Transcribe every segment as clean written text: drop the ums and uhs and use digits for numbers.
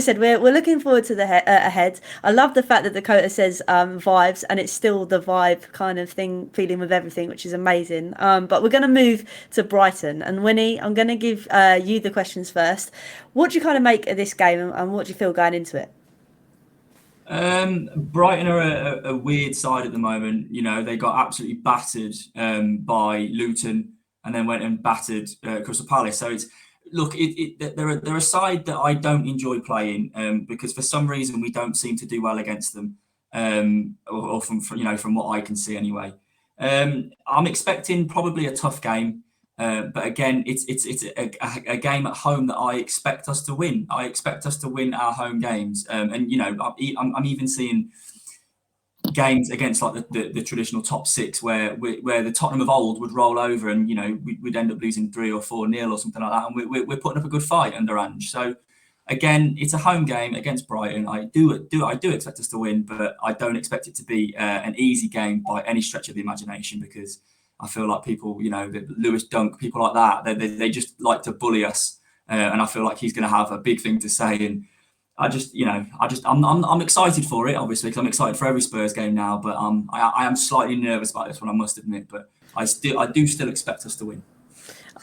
said, we're looking forward to the ahead. I love the fact that Dakota says vibes, and it's still the vibe kind of thing, feeling with everything, which is amazing. But we're going to move to Brighton, and Wynnie, I'm going to give you the questions first. What do you kind of make of this game, and what do you feel going into it? Brighton are a weird side at the moment. You know, they got absolutely battered by Luton, and then went and battered Crystal Palace. So it's look, they're a side that I don't enjoy playing because for some reason we don't seem to do well against them, or from what I can see anyway. I'm expecting probably a tough game. But again, it's a game at home that I expect us to win. I expect us to win our home games, and you know, I'm even seeing games against like the traditional top six where the Tottenham of old would roll over, and you know we'd end up losing 3 or 4-0 or something like that, and we're putting up a good fight under Ange. So again, it's a home game against Brighton. I do expect us to win, but I don't expect it to be an easy game by any stretch of the imagination because I feel like people, you know, Lewis Dunk, people like that, they just like to bully us, and I feel like he's going to have a big thing to say. And I'm excited for it, obviously, because I'm excited for every Spurs game now. But I am slightly nervous about this one, I must admit. But I do still expect us to win.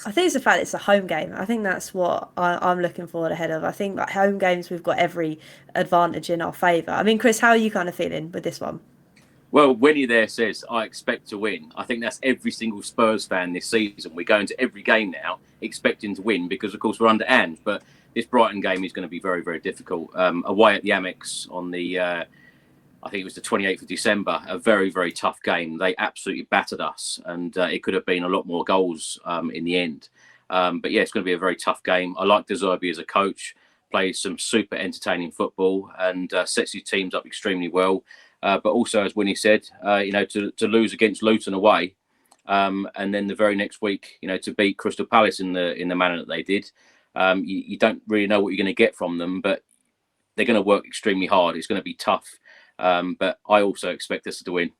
I think it's the fact it's a home game. I think that's what I'm looking forward ahead of. I think like home games, we've got every advantage in our favour. I mean, Chris, how are you kind of feeling with this one? Well, Winnie there says, I expect to win. I think that's every single Spurs fan this season. We're going to every game now expecting to win because, of course, we're under Ange. But this Brighton game is going to be very, very difficult. Away at the Amex on the, I think it was the 28th of December, a very, very tough game. They absolutely battered us, and it could have been a lot more goals in the end. But yeah, it's going to be a very tough game. I like De Zerbi as a coach, plays some super entertaining football and sets his teams up extremely well. But also, as Winnie said, to lose against Luton away, and then the very next week, to beat Crystal Palace in the manner that they did, you don't really know what you're going to get from them. But they're going to work extremely hard. It's going to be tough. But I also expect us to win.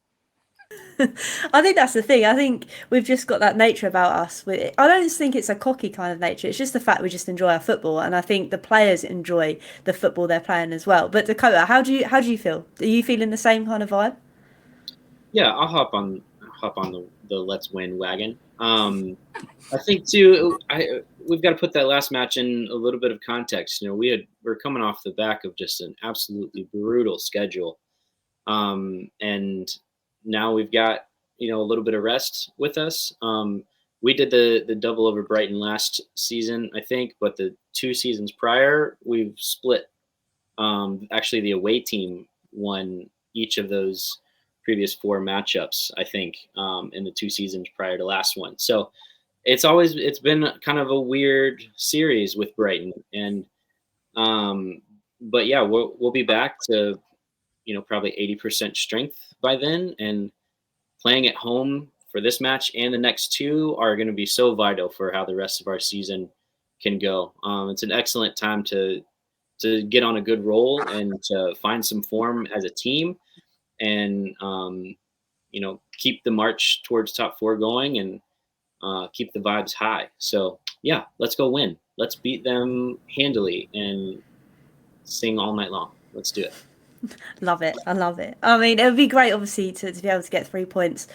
I think that's the thing. I think we've just got that nature about us. I don't think it's a cocky kind of nature. It's just the fact we just enjoy our football, and I think the players enjoy the football they're playing as well. But Dakota, how do you feel? Are you feeling the same kind of vibe? Yeah, I'll hop on the let's win wagon. I think too. We've got to put that last match in a little bit of context. You know, we're coming off the back of just an absolutely brutal schedule, and now we've got a little bit of rest with us. We did the double over Brighton last season, I think, but the 2 seasons prior we've split. Actually, the away team won each of those previous 4 matchups, I think, in the 2 seasons prior to last one. So it's been kind of a weird series with Brighton, and but yeah, we'll be back to probably 80% strength by then, and playing at home for this match and the next 2 are going to be so vital for how the rest of our season can go. It's an excellent time to get on a good roll and to find some form as a team, and keep the march towards top 4 going, and keep the vibes high. So yeah, let's go win. Let's beat them handily and sing all night long. Let's do it. Love it. I love it. I mean, it would be great, obviously, to be able to get 3 points